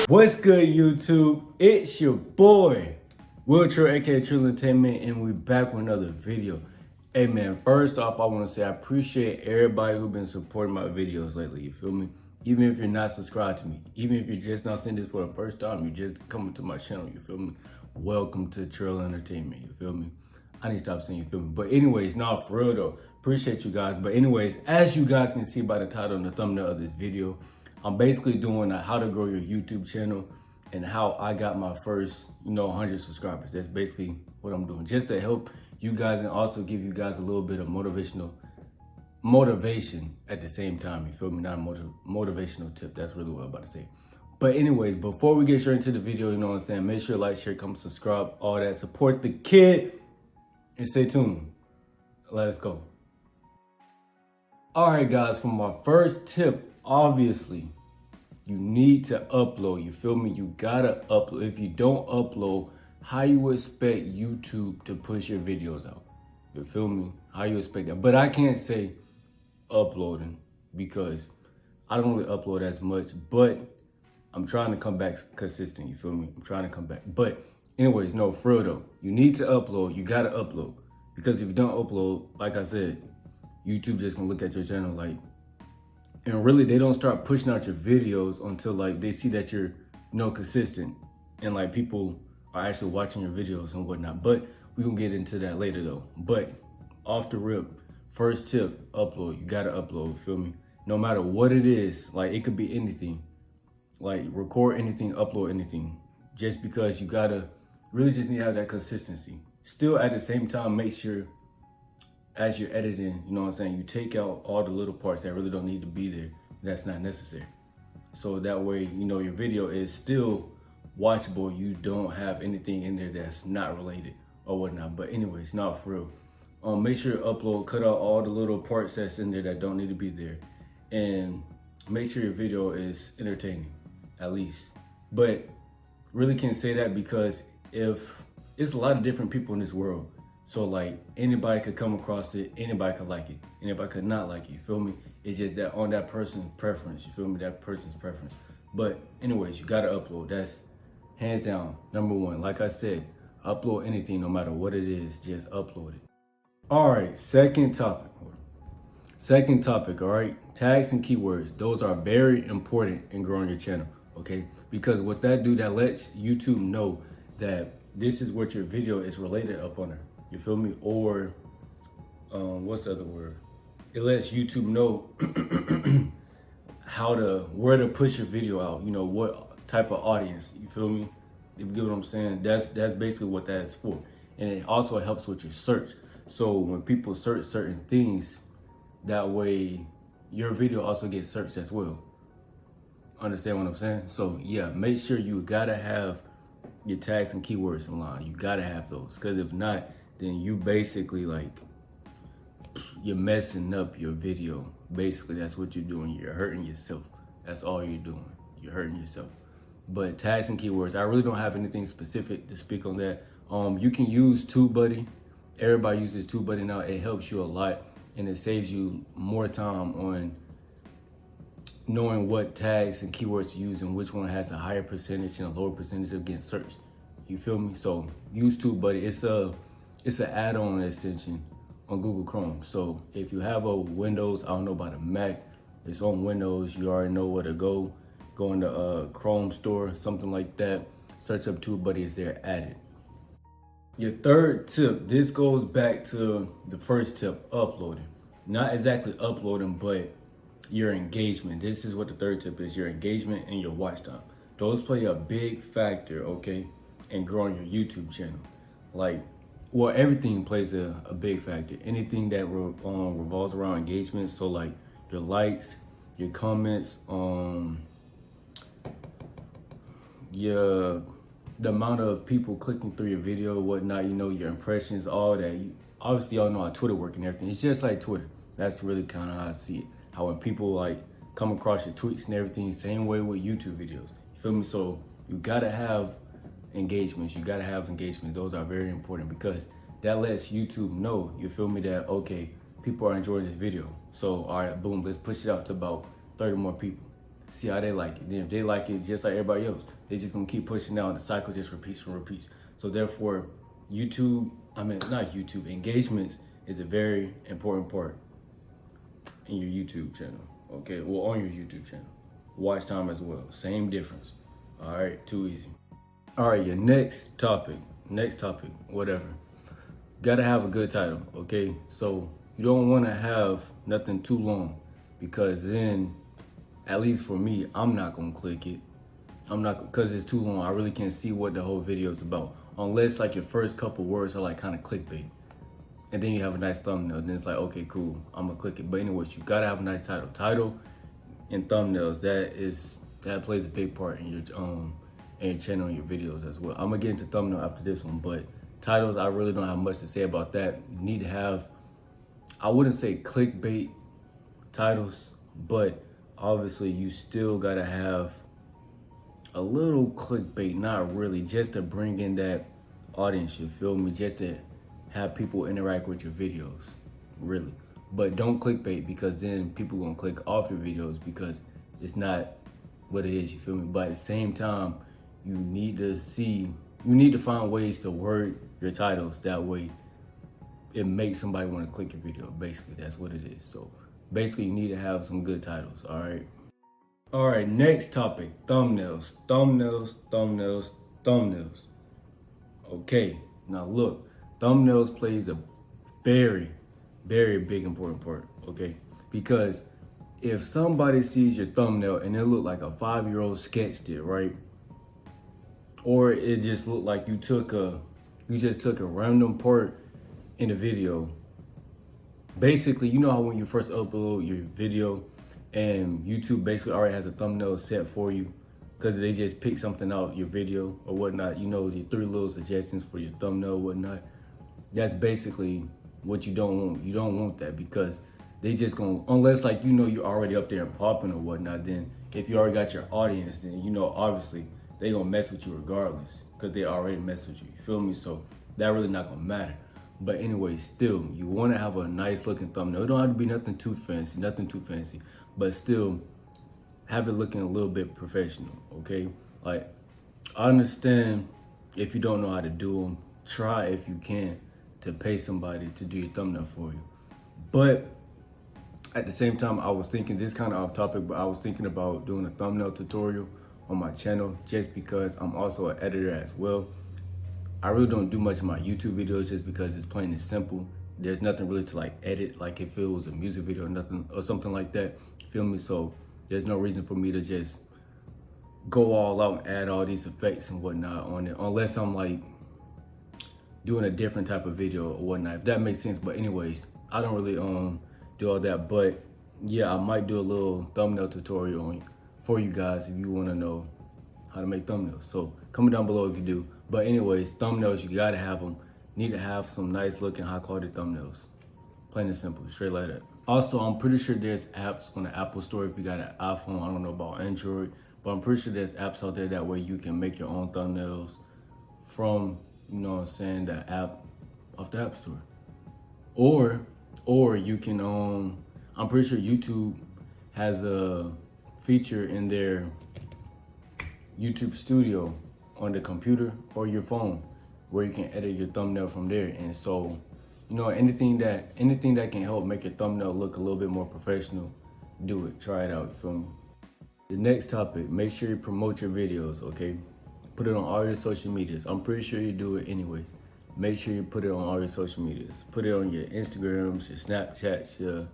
What's good, YouTube? It's your boy, Trill, aka TRILL Entertainment, and we're back with another video. Hey man, first off, I want to say I appreciate everybody who's been supporting my videos lately, you feel me? Even if you're not subscribed to me, even if you're just not seeing this for the first time, you're just coming to my channel, you feel me? Welcome to TRILL Entertainment, you feel me? I need to stop saying you feel me. But anyways, nah, for real though, appreciate you guys. But anyways, as you guys can see by the title and the thumbnail of this video, I'm basically doing a how to grow your YouTube channel and how I got my first, 100 subscribers. That's basically what I'm doing, just to help you guys and also give you guys a little bit of motivation at the same time. You feel me? Not a motivational tip. That's really what I'm about to say. But anyways, before we get straight into the video, you know what I'm saying? Make sure to like, share, comment, subscribe, all that. Support the kid and stay tuned. Let's go. All right, guys, for my first tip, obviously, you need to upload. You feel me? You gotta upload. If you don't upload, how you expect YouTube to push your videos out? You feel me? How you expect that? But I can't say uploading because I don't really upload as much, but I'm trying to come back consistent. You feel me? I'm trying to come back. But anyways, no, for real though, you need to upload. You gotta upload, because if you don't upload, like I said, YouTube just gonna look at your channel like, and really they don't start pushing out your videos until like they see that you're, consistent and like people are actually watching your videos and whatnot. But we gonna get into that later though. But off the rip, first tip, upload. You gotta upload, feel me? No matter what it is, like it could be anything. Like record anything, upload anything. Just because you gotta really just need to have that consistency. Still at the same time, make sure as you're editing, you know what I'm saying, you take out all the little parts that really don't need to be there. That's not necessary. So that way, your video is still watchable. You don't have anything in there that's not related or whatnot. But anyways, not for real. Make sure you upload, cut out all the little parts that's in there that don't need to be there. And make sure your video is entertaining, at least. But really can't say that because if it's a lot of different people in this world. So like anybody could come across it, anybody could like it, anybody could not like it, you feel me? It's just that on that person's preference, you feel me? That person's preference. But anyways, you gotta upload. That's hands down, number one. Like I said, upload anything, no matter what it is, just upload it. All right, second topic, all right? Tags and keywords, those are very important in growing your channel, okay? Because what that do, that lets YouTube know that this is what your video is related up on there. You feel me? Or what's the other word? It lets YouTube know where to push your video out. What type of audience. You feel me? If you get what I'm saying, that's basically what that is for. And it also helps with your search. So when people search certain things, that way your video also gets searched as well. Understand what I'm saying? So yeah, make sure you gotta have your tags and keywords in line. You gotta have those, because if not, then you basically you're messing up your video. Basically, that's what you're doing. You're hurting yourself. That's all you're doing. You're hurting yourself. But tags and keywords, I really don't have anything specific to speak on that. You can use TubeBuddy. Everybody uses TubeBuddy now. It helps you a lot, and it saves you more time on knowing what tags and keywords to use and which one has a higher percentage and a lower percentage of getting searched. You feel me? So use TubeBuddy. It's an add-on extension on Google Chrome. So if you have a Windows, I don't know about a Mac, it's on Windows, you already know where to go. Go in the Chrome store, something like that. Search up TubeBuddy, it's there added. Your third tip, this goes back to the first tip, uploading. Not exactly uploading, but your engagement. This is what the third tip is, your engagement and your watch time. Those play a big factor, okay, in growing your YouTube channel. Well, everything plays a big factor. Anything that revolves around engagement. So like your likes, your comments, the amount of people clicking through your video, whatnot, your impressions, all that. Obviously, y'all know how Twitter works and everything. It's just like Twitter. That's really kind of how I see it. How when people come across your tweets and everything, same way with YouTube videos. You feel me? So you gotta have engagements. You gotta have engagement. Those are very important because that lets YouTube know, you feel me, that okay, people are enjoying this video. So all right, boom, let's push it out to about 30 more people. See how they like it. Then if they like it just like everybody else, they just gonna keep pushing out. The cycle just repeats and repeats. So therefore, engagements is a very important part in your YouTube channel. Okay, well, on your YouTube channel. Watch time as well, same difference. All right, too easy. All right, your next topic, whatever. Gotta have a good title, okay? So you don't wanna have nothing too long, because then, at least for me, I'm not gonna click it. Because it's too long. I really can't see what the whole video is about. Unless like your first couple words are like kind of clickbait. And then you have a nice thumbnail, then it's like, okay, cool, I'm gonna click it. But anyways, you gotta have a nice title. Title and thumbnails, that plays a big part in your channel and your videos as well. I'm gonna get into thumbnail after this one, but titles, I really don't have much to say about that. You need to have, I wouldn't say clickbait titles, but obviously you still gotta have a little clickbait, not really, just to bring in that audience, you feel me? Just to have people interact with your videos, really. But don't clickbait, because then people gonna click off your videos because it's not what it is, you feel me? But at the same time, you need to find ways to word your titles that way it makes somebody want to click your video. Basically, that's what it is. So basically, you need to have some good titles, all right? All right, next topic, thumbnails. Okay, now look, thumbnails plays a very, very big important part, okay? Because if somebody sees your thumbnail and it look like a 5-year-old sketched it, right? Or it just looked like you just took a random part in the video. Basically, you know how when you first upload your video and YouTube basically already has a thumbnail set for you because they just pick something out your video or whatnot, you know, your 3 little suggestions for your thumbnail or whatnot. That's basically what you don't want. You don't want that, because they just gonna, unless like, you know, you're already up there and popping or whatnot, then if you already got your audience, then, you know, obviously they gonna mess with you regardless because they already mess with you, you feel me? So that really not gonna matter. But anyway, still, you wanna have a nice looking thumbnail. It don't have to be nothing too fancy, but still have it looking a little bit professional, okay? Like, I understand if you don't know how to do them, try if you can to pay somebody to do your thumbnail for you. But at the same time, I was thinking, this kind of off topic, but I was thinking about doing a thumbnail tutorial on my channel, just because I'm also an editor as well. I really don't do much of my YouTube videos just because it's plain and simple. There's nothing really to like edit, like if it was a music video or nothing or something like that, feel me? So there's no reason for me to just go all out and add all these effects and whatnot on it, unless I'm like doing a different type of video or whatnot, if that makes sense. But anyways, I don't really do all that. But yeah, I might do a little thumbnail tutorial for you guys if you want to know how to make thumbnails. So comment down below if you do. But anyways, thumbnails, you gotta have them. Need to have some nice looking, high quality thumbnails. Plain and simple, straight like that. Also, I'm pretty sure there's apps on the Apple Store if you got an iPhone. I don't know about Android, but I'm pretty sure there's apps out there that way you can make your own thumbnails from, you know what I'm saying, the app off the App Store. Or you can, I'm pretty sure YouTube has a feature in their YouTube Studio on the computer or your phone where you can edit your thumbnail from there. And so, you know, anything that can help make your thumbnail look a little bit more professional, do it. Try it out, you feel me? The next topic, make sure you promote your videos, okay? Put it on all your social medias. I'm pretty sure you do it anyways. Make sure you put it on all your social medias. Put it on your Instagrams, your Snapchats, your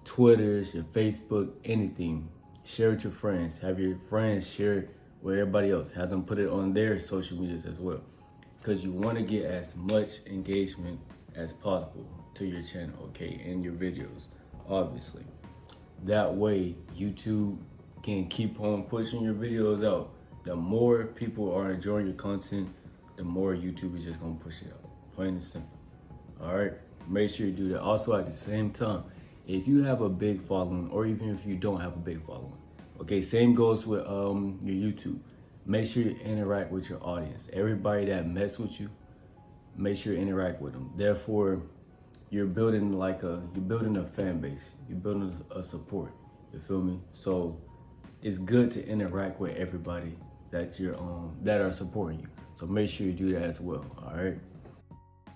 Twitters, your Facebook, anything. Share it with your friends. Have your friends share it with everybody else. Have them put it on their social medias as well. Because you want to get as much engagement as possible to your channel, okay, and your videos, obviously. That way, YouTube can keep on pushing your videos out. The more people are enjoying your content, the more YouTube is just gonna push it out. Plain and simple. All right, make sure you do that. Also, at the same time, if you have a big following, or even if you don't have a big following, okay, same goes with your YouTube. Make sure you interact with your audience. Everybody that mess with you, make sure you interact with them. Therefore, you're building a fan base. You're building a support. You feel me? So it's good to interact with everybody that are supporting you. So make sure you do that as well.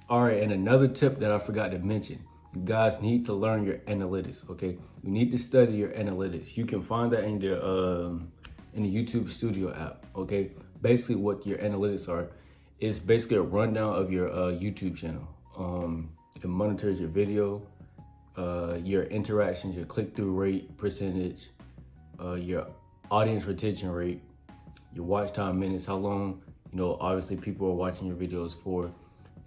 All right, and another tip that I forgot to mention, you guys need to learn your analytics, okay? You need to study your analytics. You can find that in the YouTube Studio app, okay? Basically what your analytics are is basically a rundown of your YouTube channel. It monitors your video, your interactions, your click-through rate percentage, your audience retention rate, your watch time minutes, how long, obviously people are watching your videos for.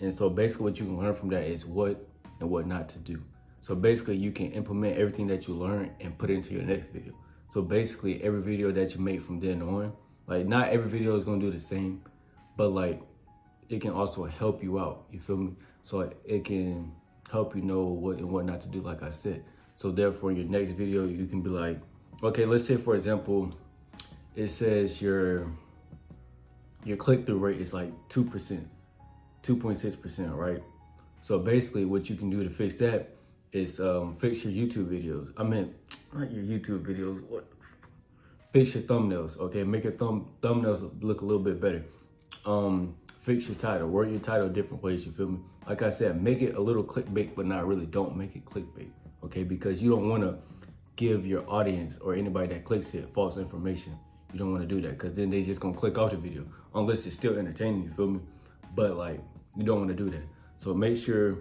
And so basically what you can learn from that is what and what not to do. So basically you can implement everything that you learn and put it into your next video. So basically every video that you make from then on, like not every video is gonna do the same, but like it can also help you out, you feel me? So it can help you know what and what not to do, like I said. So therefore your next video, you can be like, okay, let's say for example, it says your click-through rate is like 2%. 2.6%, right? So basically what you can do to fix that is fix your YouTube videos. I meant, not your YouTube videos, what? Fix your thumbnails, okay? Make your thumbnails look a little bit better. Fix your title, word your title different ways, you feel me? Like I said, make it a little clickbait, but not really. Don't make it clickbait, okay? Because you don't wanna give your audience or anybody that clicks it false information. You don't wanna do that, because then they just gonna click off the video, unless it's still entertaining, you feel me? But like, you don't want to do that. So make sure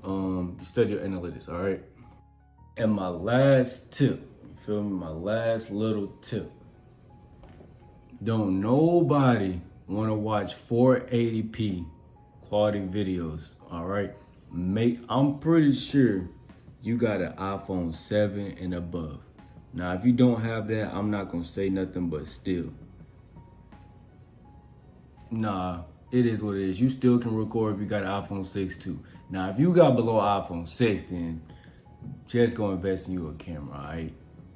you study your analytics, all right? And my last tip, you feel me? My last little tip. Don't nobody want to watch 480p quality videos, all right? I'm pretty sure you got an iPhone 7 and above. Now, if you don't have that, I'm not going to say nothing, but still. Nah. It is what it is. You still can record if you got an iPhone 6 too. Now, if you got below iPhone 6, then just go invest in you a camera, all right?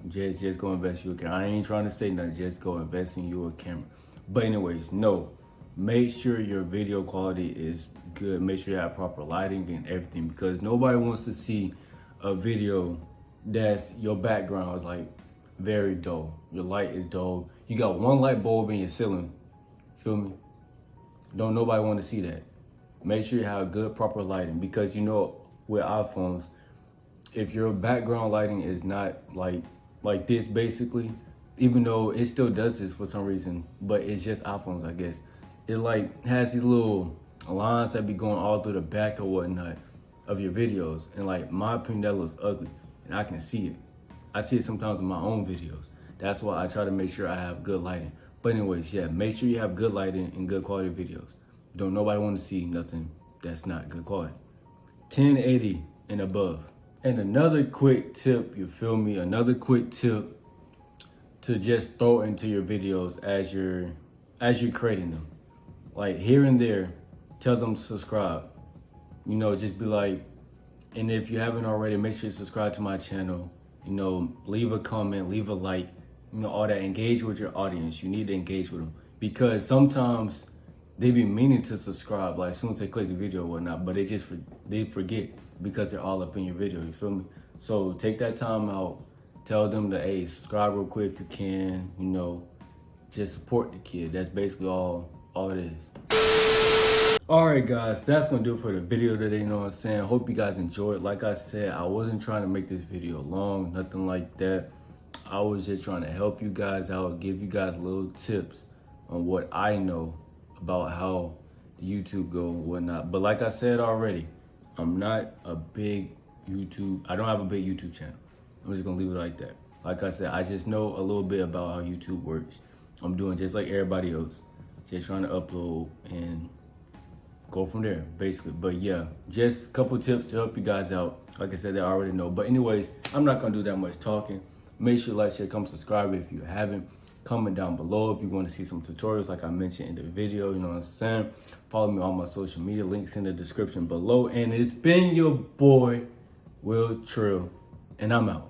Just go invest in you a camera. I ain't trying to say nothing. Just go invest in you a camera. But anyways, no. Make sure your video quality is good. Make sure you have proper lighting and everything, because nobody wants to see a video that's your background is like very dull. Your light is dull. You got one light bulb in your ceiling. Feel me? Don't nobody want to see that. Make sure you have good, proper lighting, because with iPhones, if your background lighting is not like this basically, even though it still does this for some reason, but it's just iPhones, I guess. It like has these little lines that be going all through the back or whatnot of your videos. And like, my opinion, that looks ugly, and I can see it. I see it sometimes in my own videos. That's why I try to make sure I have good lighting. But anyways, yeah, make sure you have good lighting and good quality videos. Don't nobody want to see nothing that's not good quality. 1080 and above. And another quick tip, you feel me? Another quick tip to just throw into your videos as you're creating them. Like here and there, tell them to subscribe. Just be like, and if you haven't already, make sure you subscribe to my channel. Leave a comment, leave a like. All that. Engage with your audience. You need to engage with them, because sometimes they be meaning to subscribe, like as soon as they click the video or whatnot, but they forget because they're all up in your video, you feel me? So take that time out, tell them to, hey, subscribe real quick if you can, just support the kid. That's basically all it is. All right, guys, that's gonna do it for the video today, you know what I'm saying? Hope you guys enjoyed. Like I said, I wasn't trying to make this video long, nothing like that. I was just trying to help you guys out, give you guys little tips on what I know about how YouTube go and whatnot. But like I said already, I'm not a big I don't have a big YouTube channel. I'm just gonna leave it like that. Like I said, I just know a little bit about how YouTube works. I'm doing just like everybody else, just trying to upload and go from there, basically. But yeah, just a couple tips to help you guys out. Like I said, they already know. But anyways, I'm not gonna do that much talking. Make sure you like, share, comment, subscribe if you haven't. Comment down below if you want to see some tutorials like I mentioned in the video, you know what I'm saying? Follow me on my social media, links in the description below. And it's been your boy, Will Trill, and I'm out.